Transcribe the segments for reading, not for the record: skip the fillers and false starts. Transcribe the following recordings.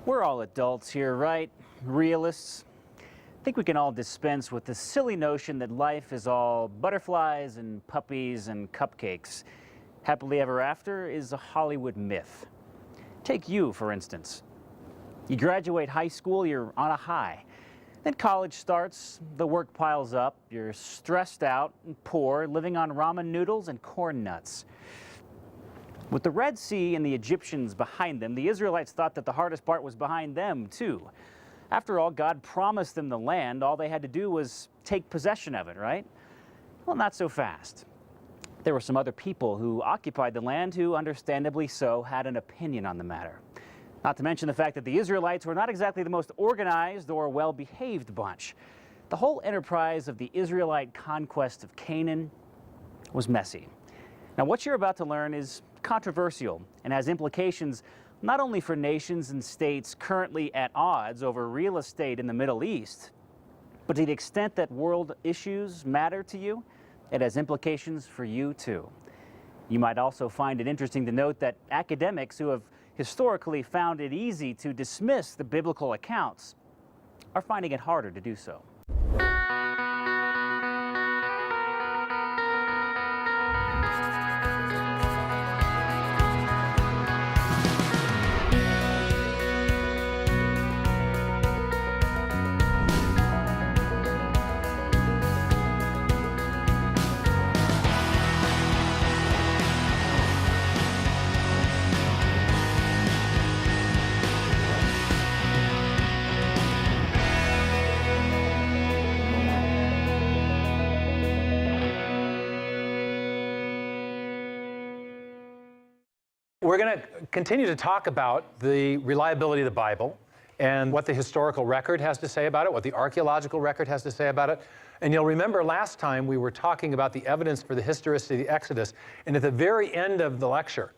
We're all adults here, right? Realists. I think we can all dispense with the silly notion that life is all butterflies and puppies and cupcakes. Happily ever after is a Hollywood myth. Take you, for instance. You graduate high school, you're on a high. Then college starts, the work piles up, you're stressed out and poor, living on ramen noodles and corn nuts. With the Red Sea and the Egyptians behind them, the Israelites thought that the hardest part was behind them, too. After all, God promised them the land. All they had to do was take possession of it, right? Well, not so fast. There were some other people who occupied the land who, understandably so, had an opinion on the matter. Not to mention the fact that the Israelites were not exactly the most organized or well-behaved bunch. The whole enterprise of the Israelite conquest of Canaan was messy. Now, what you're about to learn is controversial and has implications not only for nations and states currently at odds over real estate in the Middle East, but to the extent that world issues matter to you, it has implications for you too. You might also find it interesting to note that academics who have historically found it easy to dismiss the biblical accounts are finding it harder to do so. We're going to continue to talk about the reliability of the Bible and what the historical record has to say about it, what the archaeological record has to say about it. And you'll remember last time we were talking about the evidence for the historicity of the Exodus. And at the very end of the lecture,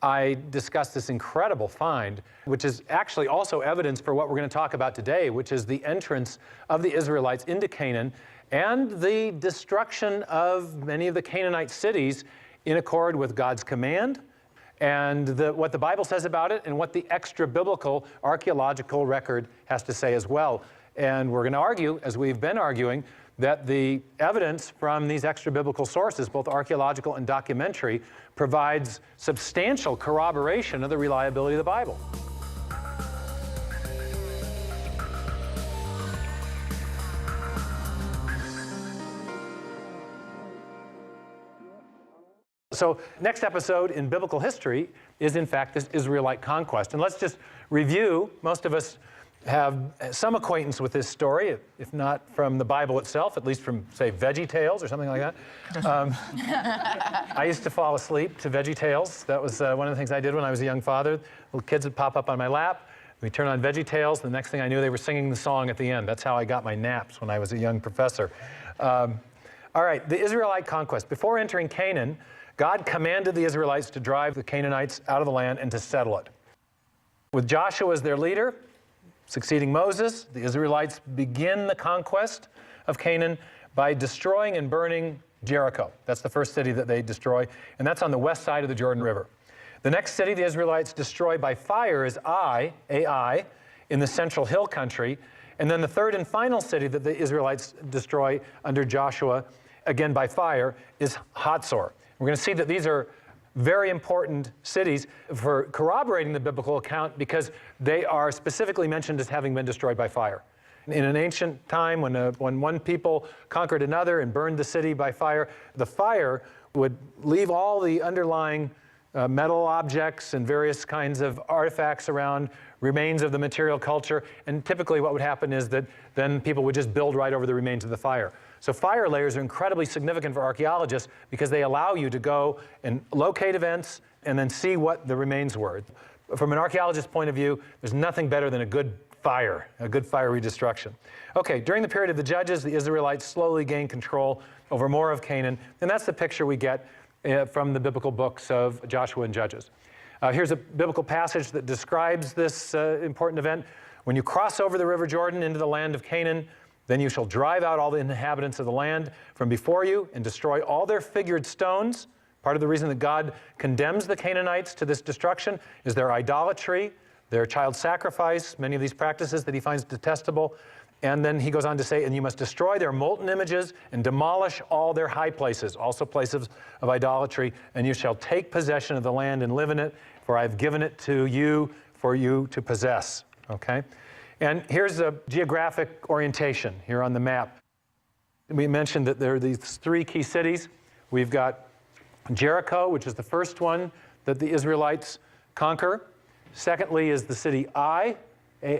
I discussed this incredible find, which is actually also evidence for what we're going to talk about today, which is the entrance of the Israelites into Canaan and the destruction of many of the Canaanite cities in accord with God's command and what the Bible says about it and what the extra-biblical archaeological record has to say as well. And we're going to argue, as we've been arguing, that the evidence from these extra-biblical sources, both archaeological and documentary, provides substantial corroboration of the reliability of the Bible. So next episode in biblical history is, in fact, this Israelite conquest. And let's just review. Most of us have some acquaintance with this story, if not from the Bible itself, at least from, say, VeggieTales or something like that. I used to fall asleep to VeggieTales. That was one of the things I did when I was a young father. Little kids would pop up on my lap. We turn on VeggieTales. The next thing I knew, they were singing the song at the end. That's how I got my naps when I was a young professor. All right, the Israelite conquest. Before entering Canaan, God commanded the Israelites to drive the Canaanites out of the land and to settle it. With Joshua as their leader, succeeding Moses, the Israelites begin the conquest of Canaan by destroying and burning Jericho. That's the first city that they destroy, and that's on the west side of the Jordan River. The next city the Israelites destroy by fire is Ai, in the central hill country. And then the third and final city that the Israelites destroy under Joshua, again by fire, is Hatzor. We're going to see that these are very important cities for corroborating the biblical account because they are specifically mentioned as having been destroyed by fire. In an ancient time, when one people conquered another and burned the city by fire, the fire would leave all the underlying metal objects and various kinds of artifacts around, remains of the material culture, and typically what would happen is that then people would just build right over the remains of the fire. So fire layers are incredibly significant for archaeologists because they allow you to go and locate events and then see what the remains were. From an archaeologist's point of view, there's nothing better than a good fiery destruction. Okay, during the period of the Judges, the Israelites slowly gain control over more of Canaan, and that's the picture we get from the biblical books of Joshua and Judges. Here's a biblical passage that describes this important event. When you cross over the river Jordan into the land of Canaan, then you shall drive out all the inhabitants of the land from before you and destroy all their figured stones. Part of the reason that God condemns the Canaanites to this destruction is their idolatry, their child sacrifice, many of these practices that he finds detestable. And then he goes on to say, and you must destroy their molten images and demolish all their high places, also places of idolatry, and you shall take possession of the land and live in it, for I have given it to you for you to possess. Okay? And here's a geographic orientation here on the map. We mentioned that there are these three key cities. We've got Jericho, which is the first one that the Israelites conquer. Secondly is the city Ai,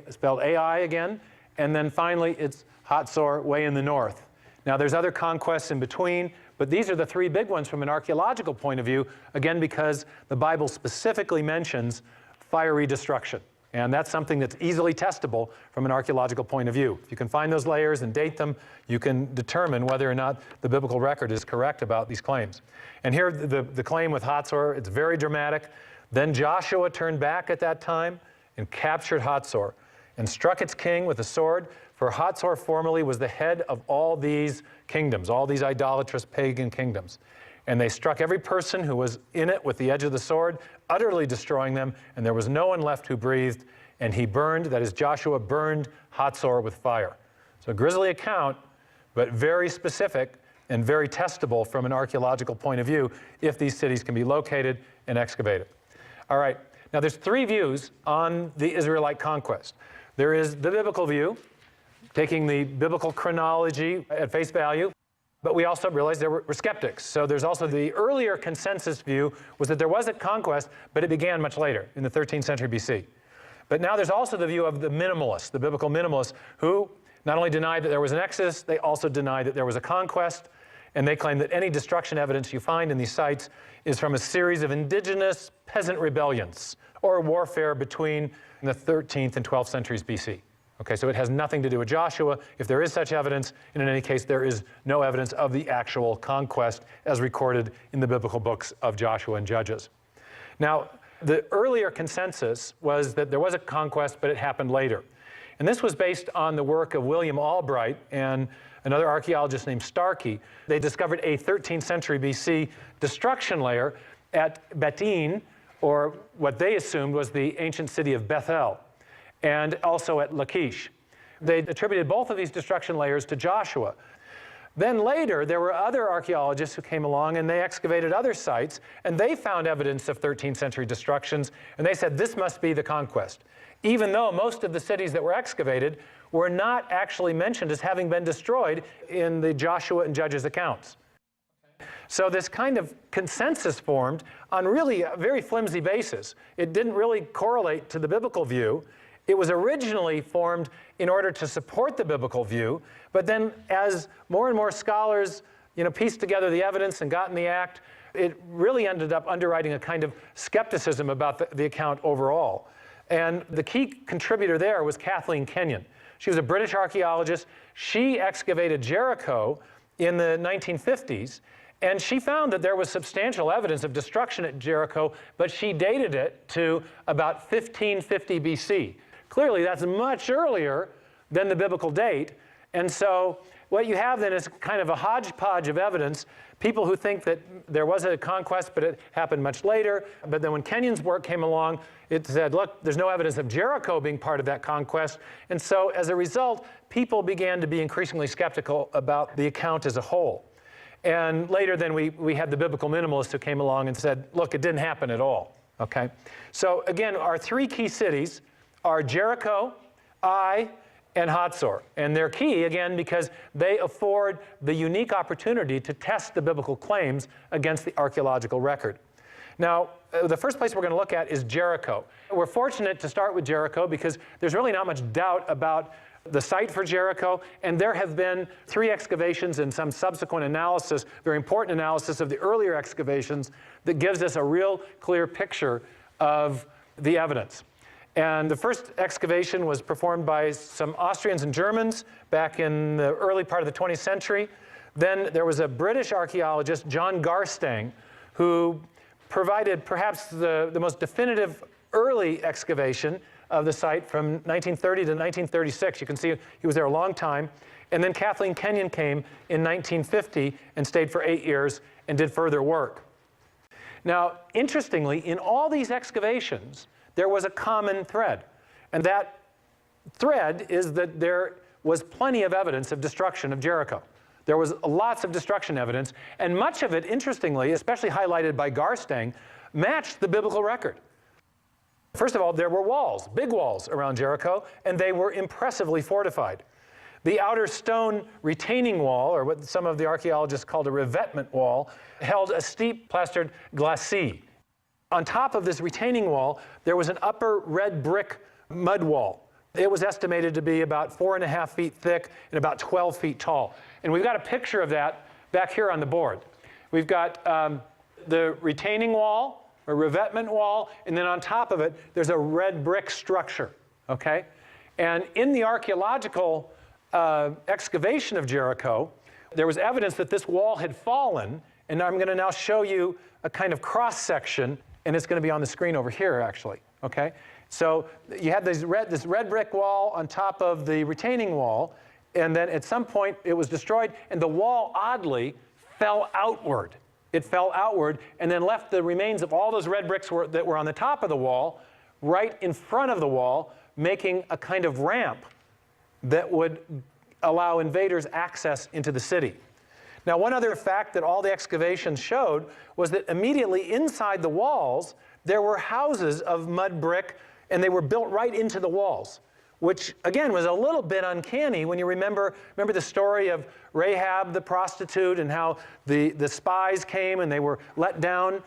spelled Ai again. And then finally, it's Hatzor, way in the north. Now, there's other conquests in between, but these are the three big ones from an archaeological point of view, again, because the Bible specifically mentions fiery destruction. And that's something that's easily testable from an archaeological point of view. If you can find those layers and date them, you can determine whether or not the biblical record is correct about these claims. And here, the claim with Hatzor, it's very dramatic. Then Joshua turned back at that time and captured Hatzor and struck its king with a sword, for Hatzor formerly was the head of all these kingdoms, all these idolatrous pagan kingdoms. And they struck every person who was in it with the edge of the sword, utterly destroying them, and there was no one left who breathed, and he burned, that is, Joshua burned Hatzor with fire. So a grisly account, but very specific and very testable from an archaeological point of view if these cities can be located and excavated. All right, now there's three views on the Israelite conquest. There is the biblical view, taking the biblical chronology at face value, but we also realize there were skeptics. So there's also the earlier consensus view was that there was a conquest, but it began much later, in the 13th century BC. But now there's also the view of the minimalists, the biblical minimalists, who not only denied that there was an exodus, they also denied that there was a conquest, and they claim that any destruction evidence you find in these sites is from a series of indigenous peasant rebellions, or warfare between the 13th and 12th centuries BC. Okay, so it has nothing to do with Joshua, if there is such evidence, and in any case, there is no evidence of the actual conquest as recorded in the biblical books of Joshua and Judges. Now, the earlier consensus was that there was a conquest, but it happened later. And this was based on the work of William Albright and another archaeologist named Starkey. They discovered a 13th century BC destruction layer at Betin, or what they assumed was the ancient city of Bethel, and also at Lachish. They attributed both of these destruction layers to Joshua. Then later, there were other archaeologists who came along and they excavated other sites, and they found evidence of 13th century destructions, and they said this must be the conquest, even though most of the cities that were excavated were not actually mentioned as having been destroyed in the Joshua and Judges accounts. So this kind of consensus formed on really a very flimsy basis. It didn't really correlate to the biblical view. It was originally formed in order to support the biblical view, but then as more and more scholars pieced together the evidence and got in the act, it really ended up underwriting a kind of skepticism about the account overall. And the key contributor there was Kathleen Kenyon. She was a British archaeologist. She excavated Jericho in the 1950s, and she found that there was substantial evidence of destruction at Jericho, but she dated it to about 1550 BC. Clearly, that's much earlier than the biblical date. And so what you have then is kind of a hodgepodge of evidence. People who think that there was a conquest, but it happened much later. But then when Kenyon's work came along, it said, look, there's no evidence of Jericho being part of that conquest. And so as a result, people began to be increasingly skeptical about the account as a whole. And later then we had the biblical minimalists who came along and said, look, it didn't happen at all. Okay? So again, our three key cities are Jericho, Ai, and Hatzor. And they're key, again, because they afford the unique opportunity to test the biblical claims against the archaeological record. Now, the first place we're going to look at is Jericho. We're fortunate to start with Jericho because there's really not much doubt about the site for Jericho, and there have been 3 excavations and some subsequent analysis, very important analysis of the earlier excavations that gives us a real clear picture of the evidence. And the first excavation was performed by some Austrians and Germans back in the early part of the 20th century. Then there was a British archaeologist, John Garstang, who provided perhaps the most definitive early excavation of the site from 1930 to 1936. You can see he was there a long time. And then Kathleen Kenyon came in 1950 and stayed for 8 years and did further work. Now, interestingly, in all these excavations, there was a common thread. And that thread is that there was plenty of evidence of destruction of Jericho. There was lots of destruction evidence, and much of it, interestingly, especially highlighted by Garstang, matched the biblical record. First of all, there were walls, big walls around Jericho, and they were impressively fortified. The outer stone retaining wall, or what some of the archaeologists called a revetment wall, held a steep plastered glacis. On top of this retaining wall, there was an upper red brick mud wall. It was estimated to be about 4.5 feet thick and about 12 feet tall. And we've got a picture of that back here on the board. We've got the retaining wall, or revetment wall, and then on top of it, there's a red brick structure, okay? And in the archaeological excavation of Jericho, there was evidence that this wall had fallen, and I'm going to now show you a kind of cross-section, and it's going to be on the screen over here, actually, okay? So you had this red brick wall on top of the retaining wall, and then at some point it was destroyed, and the wall, oddly, fell outward. It fell outward and then left the remains of all those red bricks that were on the top of the wall right in front of the wall, making a kind of ramp that would allow invaders access into the city. Now, one other fact that all the excavations showed was that immediately inside the walls, there were houses of mud brick, and they were built right into the walls, which, again, was a little bit uncanny when you remember the story of Rahab the prostitute and how the spies came and they were let down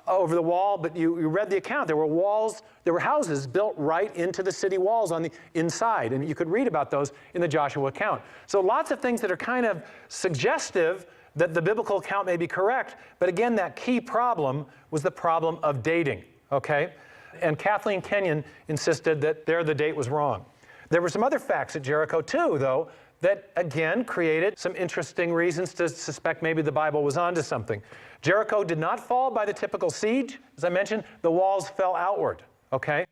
over the wall. But you read the account. There were walls, there were houses built right into the city walls on the inside, and you could read about those in the Joshua account. So lots of things that are kind of suggestive that the biblical account may be correct, but again, that key problem was the problem of dating, okay? And Kathleen Kenyon insisted that the date was wrong. There were some other facts at Jericho too, though, that again created some interesting reasons to suspect maybe the Bible was onto something. Jericho did not fall by the typical siege. As I mentioned, the walls fell outward, okay?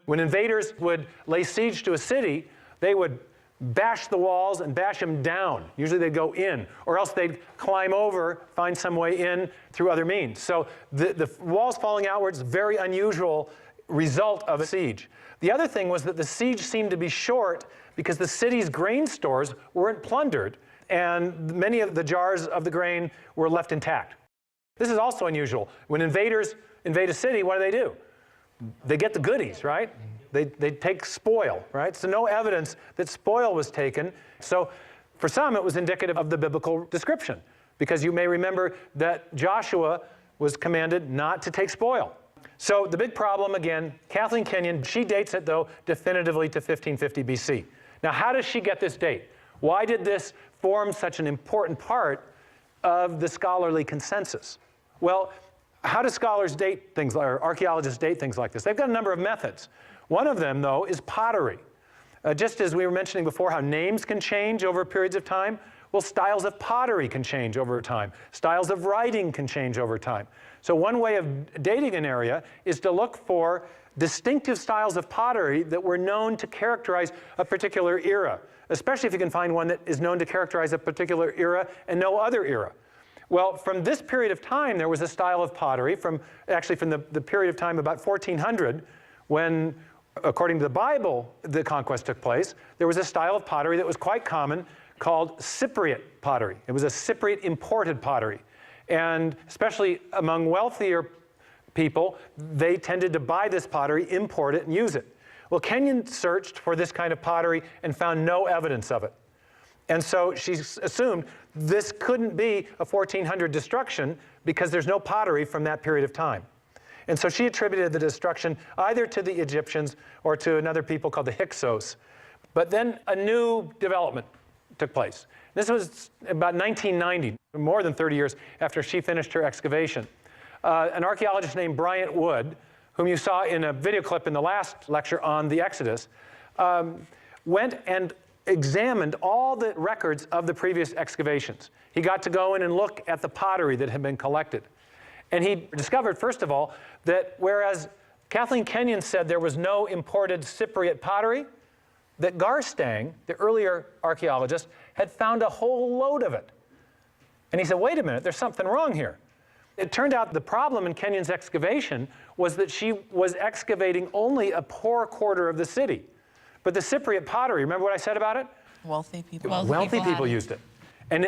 When invaders would lay siege to a city, they would bash the walls and bash them down. Usually they'd go in, or else they'd climb over, find some way in through other means. So the walls falling outwards, very unusual result of a siege. The other thing was that the siege seemed to be short because the city's grain stores weren't plundered, and many of the jars of the grain were left intact. This is also unusual. When invaders invade a city, what do? They get the goodies, right? They take spoil, right? So no evidence that spoil was taken. So for some, it was indicative of the biblical description, because you may remember that Joshua was commanded not to take spoil. So the big problem, again, Kathleen Kenyon, she dates it, though, definitively to 1550 BC. Now, how does she get this date? Why did this form such an important part of the scholarly consensus? Well, how do scholars date things, or archaeologists date things like this? They've got a number of methods. One of them, though, is pottery. Just as we were mentioning before how names can change over periods of time, well, styles of pottery can change over time. Styles of writing can change over time. So one way of dating an area is to look for distinctive styles of pottery that were known to characterize a particular era, especially if you can find one that is known to characterize a particular era and no other era. Well, from this period of time, there was a style of pottery from the period of time about 1400, when, according to the Bible, the conquest took place. There was a style of pottery that was quite common called Cypriot pottery. It was a Cypriot imported pottery. And especially among wealthier people, they tended to buy this pottery, import it, and use it. Well, Kenyon searched for this kind of pottery and found no evidence of it. And so she assumed this couldn't be a 1400 destruction because there's no pottery from that period of time. And so she attributed the destruction either to the Egyptians or to another people called the Hyksos. But then a new development took place. This was about 1990, more than 30 years after she finished her excavation. An archaeologist named Bryant Wood, whom you saw in a video clip in the last lecture on the Exodus, went and examined all the records of the previous excavations. He got to go in and look at the pottery that had been collected. And he discovered, first of all, that whereas Kathleen Kenyon said there was no imported Cypriot pottery, that Garstang, the earlier archaeologist, had found a whole load of it. And he said, wait a minute, there's something wrong here. It turned out the problem in Kenyon's excavation was that she was excavating only a poor quarter of the city. But the Cypriot pottery, remember what I said about it? Wealthy people. Wealthy people used it. And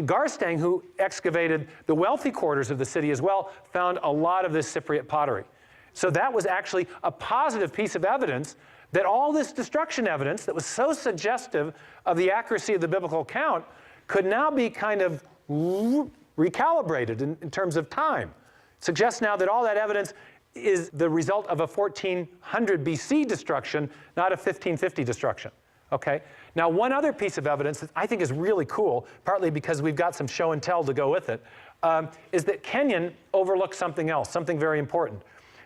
Garstang, who excavated the wealthy quarters of the city as well, found a lot of this Cypriot pottery. So that was actually a positive piece of evidence that all this destruction evidence that was so suggestive of the accuracy of the biblical account could now be kind of recalibrated in terms of time. It suggests now that all that evidence is the result of a 1400 BC destruction, not a 1550 destruction. Okay? Now, one other piece of evidence that I think is really cool, partly because we've got some show and tell to go with it, is that Kenyon overlooked something else, something very important.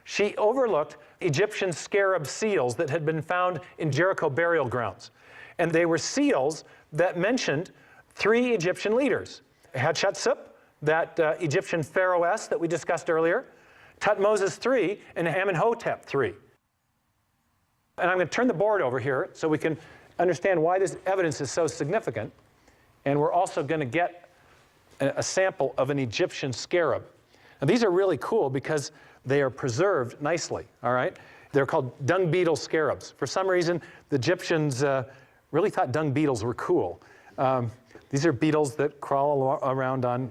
She overlooked Egyptian scarab seals that had been found in Jericho burial grounds. And they were seals that mentioned 3 Egyptian leaders: Hatshepsut, that Egyptian pharaohess that we discussed earlier, Tutmosis III, and Amenhotep III. And I'm going to turn the board over here so we can understand why this evidence is so significant. And we're also going to get a sample of an Egyptian scarab. Now, these are really cool because they are preserved nicely, all right? They're called dung beetle scarabs. For some reason, the Egyptians really thought dung beetles were cool. These are beetles that crawl around on,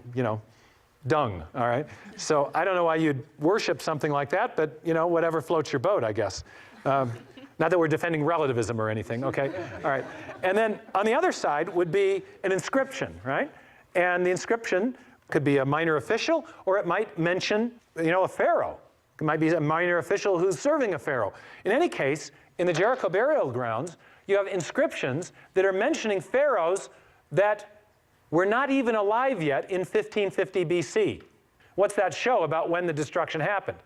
dung, all right? So I don't know why you'd worship something like that, but, whatever floats your boat, I guess. Not that we're defending relativism or anything, okay? All right. And then on the other side would be an inscription, right? And the inscription could be a minor official, or it might mention, a pharaoh. It might be a minor official who's serving a pharaoh. In any case, in the Jericho burial grounds, you have inscriptions that are mentioning pharaohs that were not even alive yet in 1550 BC. What's that show about when the destruction happened?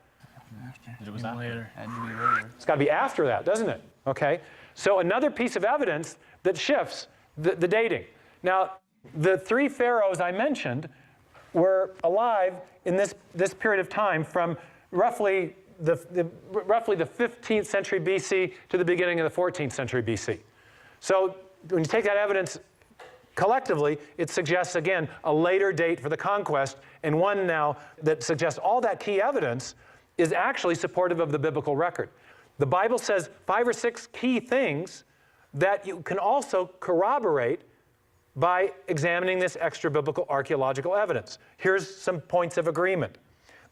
It was later. Had to be later. It's got to be after that, doesn't it? Okay. So another piece of evidence that shifts the dating. Now, the 3 pharaohs I mentioned were alive in this period of time from roughly the 15th century BC to the beginning of the 14th century BC. So when you take that evidence collectively, it suggests, again, a later date for the conquest, and one now that suggests all that key evidence is actually supportive of the biblical record. The Bible says 5 or 6 key things that you can also corroborate by examining this extra-biblical archaeological evidence. Here's some points of agreement.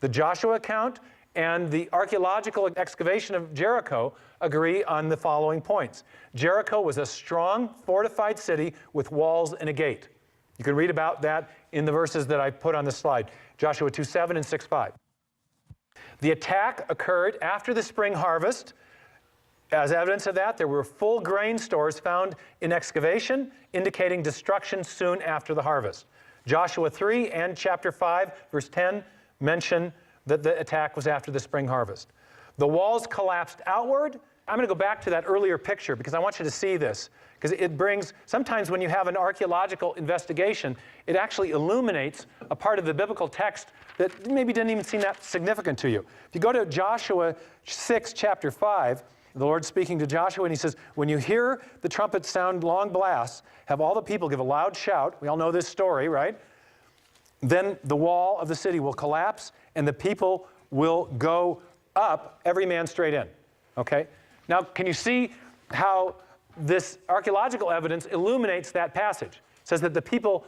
The Joshua account and the archaeological excavation of Jericho agree on the following points. Jericho was a strong, fortified city with walls and a gate. You can read about that in the verses that I put on the slide, Joshua 2:7 and 6:5. The attack occurred after the spring harvest. As evidence of that, there were full grain stores found in excavation, indicating destruction soon after the harvest. Joshua 3 and chapter 5, verse 10, mention that the attack was after the spring harvest. The walls collapsed outward. I'm going to go back to that earlier picture because I want you to see this, because it brings, sometimes when you have an archaeological investigation, it actually illuminates a part of the biblical text that maybe didn't even seem that significant to you. If you go to Joshua 6, chapter 5, the Lord's speaking to Joshua, and he says, when you hear the trumpet sound long blasts, have all the people give a loud shout. We all know this story, right? Then the wall of the city will collapse, and the people will go up, every man straight in. Okay? Now, can you see how this archaeological evidence illuminates that passage? It says that the people,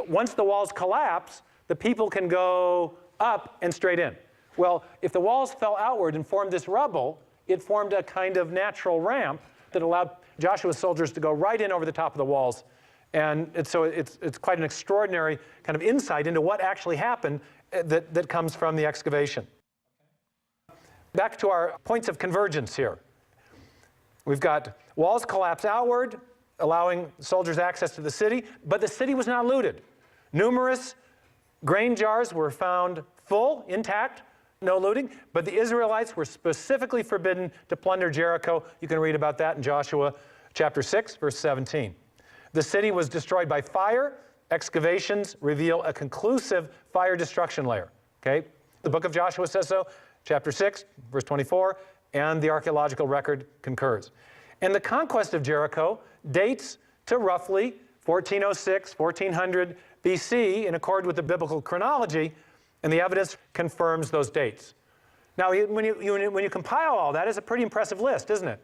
once the walls collapse, the people can go up and straight in. Well, if the walls fell outward and formed this rubble, it formed a kind of natural ramp that allowed Joshua's soldiers to go right in over the top of the walls. And so it's quite an extraordinary kind of insight into what actually happened that comes from the excavation. Back to our points of convergence here. We've got walls collapse outward, allowing soldiers access to the city, but the city was not looted. Numerous grain jars were found full, intact, no looting, but the Israelites were specifically forbidden to plunder Jericho. You can read about that in Joshua chapter 6, verse 17. The city was destroyed by fire. Excavations reveal a conclusive fire destruction layer. Okay? The book of Joshua says so, chapter 6, verse 24, and the archaeological record concurs. And the conquest of Jericho dates to roughly 1406, 1400 BC, in accord with the biblical chronology, And the evidence confirms those dates. Now, when you compile all that, it's a pretty impressive list, isn't it?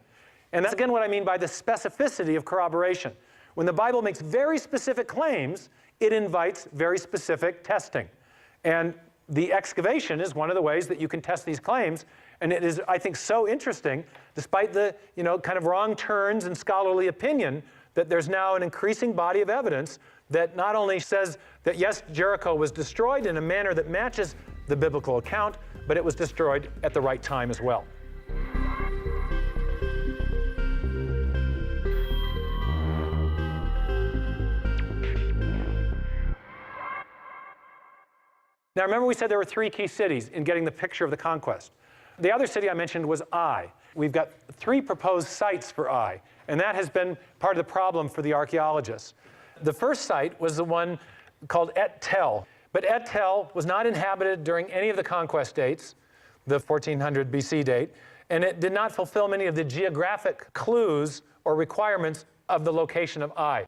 And that's, again, what I mean by the specificity of corroboration. When the Bible makes very specific claims, it invites very specific testing. And the excavation is one of the ways that you can test these claims. And it is, I think, so interesting, despite the kind of wrong turns in scholarly opinion, that there's now an increasing body of evidence that not only says that, yes, Jericho was destroyed in a manner that matches the biblical account, but it was destroyed at the right time as well. Now, remember we said there were 3 key cities in getting the picture of the conquest. The other city I mentioned was Ai. We've got 3 proposed sites for Ai, and that has been part of the problem for the archaeologists. The first site was the one called Et Tel, but Et Tel was not inhabited during any of the conquest dates, the 1400 BC date, and it did not fulfill many of the geographic clues or requirements of the location of Ai.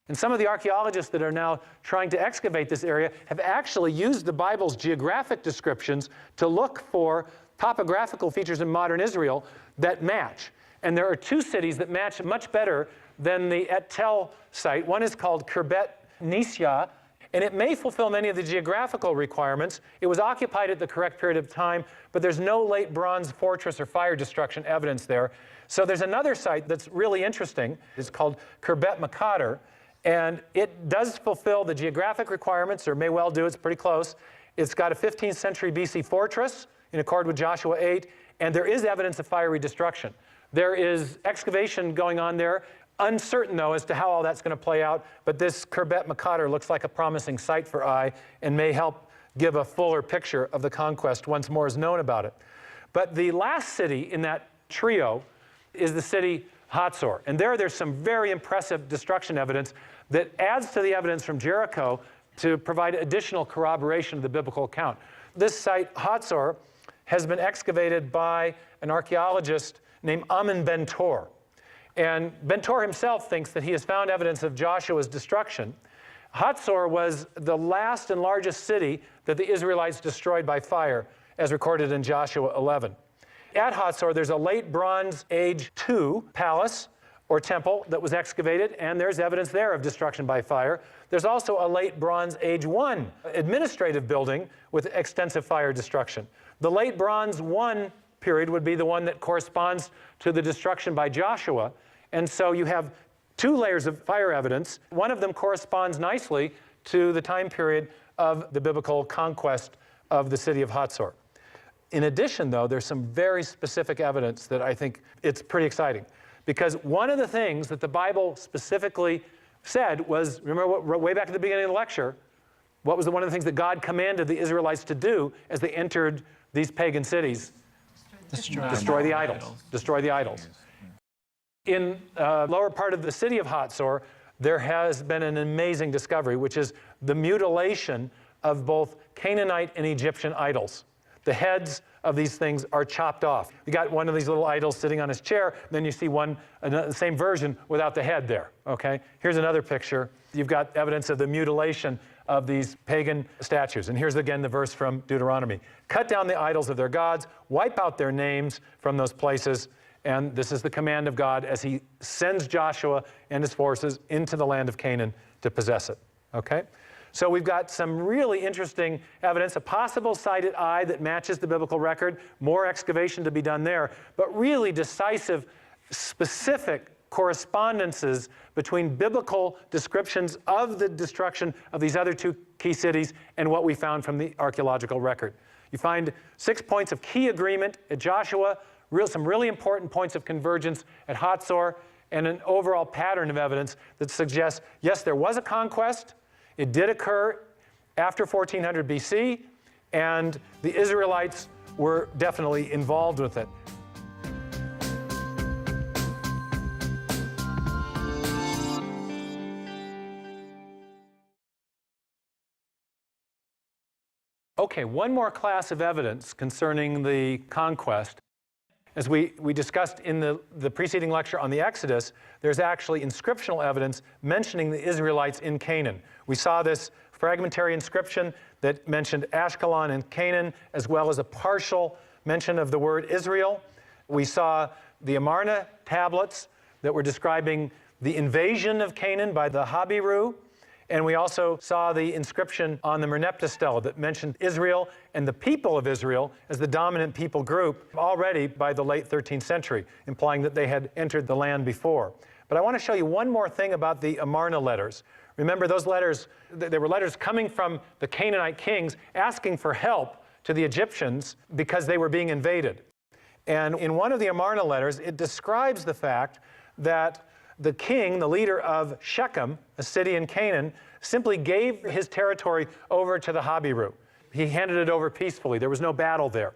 And some of the archaeologists that are now trying to excavate this area have actually used the Bible's geographic descriptions to look for topographical features in modern Israel that match. And there are 2 cities that match much better than the Et Tel site. One is called Khirbet Nisya, and it may fulfill many of the geographical requirements. It was occupied at the correct period of time, but there's no late bronze fortress or fire destruction evidence there. So there's another site that's really interesting. It's called Khirbet Makader, and it does fulfill the geographic requirements, or may well do. It's pretty close. It's got a 15th century BC fortress in accord with Joshua 8, and there is evidence of fiery destruction. There is excavation going on there. Uncertain, though, as to how all that's going to play out, but this Khirbet Makader looks like a promising site for Ai and may help give a fuller picture of the conquest once more is known about it. But the last city in that trio is the city Hatzor, and there's some very impressive destruction evidence that adds to the evidence from Jericho to provide additional corroboration of the biblical account. This site, Hatzor, has been excavated by an archaeologist named Amin Ben Tor. And Ben Tor himself thinks that he has found evidence of Joshua's destruction. Hatzor was the last and largest city that the Israelites destroyed by fire, as recorded in Joshua 11. At Hatzor, there's a late Bronze Age II palace or temple that was excavated, and there's evidence there of destruction by fire. There's also a late Bronze Age I administrative building with extensive fire destruction. The late Bronze I period would be the one that corresponds to the destruction by Joshua, and so you have 2 layers of fire evidence. One of them corresponds nicely to the time period of the biblical conquest of the city of Hatzor. In addition, though, there's some very specific evidence that I think it's pretty exciting. Because one of the things that the Bible specifically said was, remember way back at the beginning of the lecture, what was one of the things that God commanded the Israelites to do as they entered these pagan cities? Destroy the idols. Destroy the idols. In the lower part of the city of Hatzor, there has been an amazing discovery, which is the mutilation of both Canaanite and Egyptian idols. The heads of these things are chopped off. You got one of these little idols sitting on his chair, then you see the same version without the head there, okay? Here's another picture. You've got evidence of the mutilation of these pagan statues. And here's again the verse from Deuteronomy. Cut down the idols of their gods, wipe out their names from those places, and this is the command of God as he sends Joshua and his forces into the land of Canaan to possess it, okay? So we've got some really interesting evidence, a possible site at Ai that matches the biblical record, more excavation to be done there, but really decisive, specific correspondences between biblical descriptions of the destruction of these other 2 key cities and what we found from the archaeological record. You find 6 points of key agreement at Joshua, some really important points of convergence at Hatzor, and an overall pattern of evidence that suggests, yes, there was a conquest. It did occur after 1400 BC, and the Israelites were definitely involved with it. Okay, one more class of evidence concerning the conquest. As we discussed in the preceding lecture on the Exodus, there's actually inscriptional evidence mentioning the Israelites in Canaan. We saw this fragmentary inscription that mentioned Ashkelon and Canaan, as well as a partial mention of the word Israel. We saw the Amarna tablets that were describing the invasion of Canaan by the Habiru. And we also saw the inscription on the Merneptah stela that mentioned Israel and the people of Israel as the dominant people group already by the late 13th century, implying that they had entered the land before. But I want to show you one more thing about the Amarna letters. Remember, those letters, they were letters coming from the Canaanite kings asking for help to the Egyptians because they were being invaded. And in one of the Amarna letters, it describes the fact that the king, the leader of Shechem, a city in Canaan, simply gave his territory over to the Habiru. He handed it over peacefully. There was no battle there.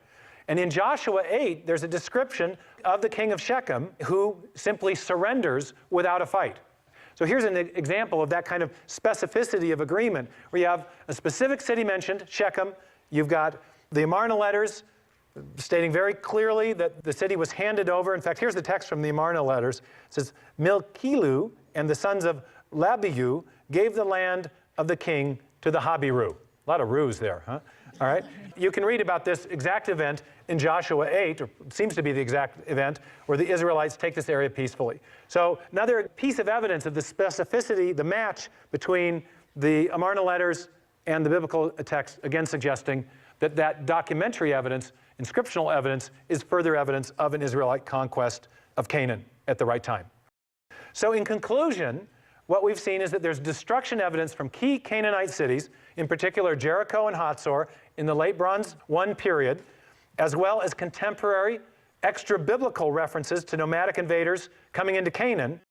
And in Joshua 8, there's a description of the king of Shechem who simply surrenders without a fight. So here's an example of that kind of specificity of agreement, where you have a specific city mentioned, Shechem. You've got the Amarna letters stating very clearly that the city was handed over. In fact, here's the text from the Amarna letters. It says, Milkilu and the sons of Labiu gave the land of the king to the Habiru. A lot of ruse there, huh? All right. You can read about this exact event in Joshua 8, or it seems to be the exact event, where the Israelites take this area peacefully. So another piece of evidence of the specificity, the match between the Amarna letters and the biblical text, again suggesting that that documentary evidence, inscriptional evidence, is further evidence of an Israelite conquest of Canaan at the right time. So in conclusion, what we've seen is that there's destruction evidence from key Canaanite cities, in particular Jericho and Hatzor, in the late Bronze I period, as well as contemporary extra-biblical references to nomadic invaders coming into Canaan.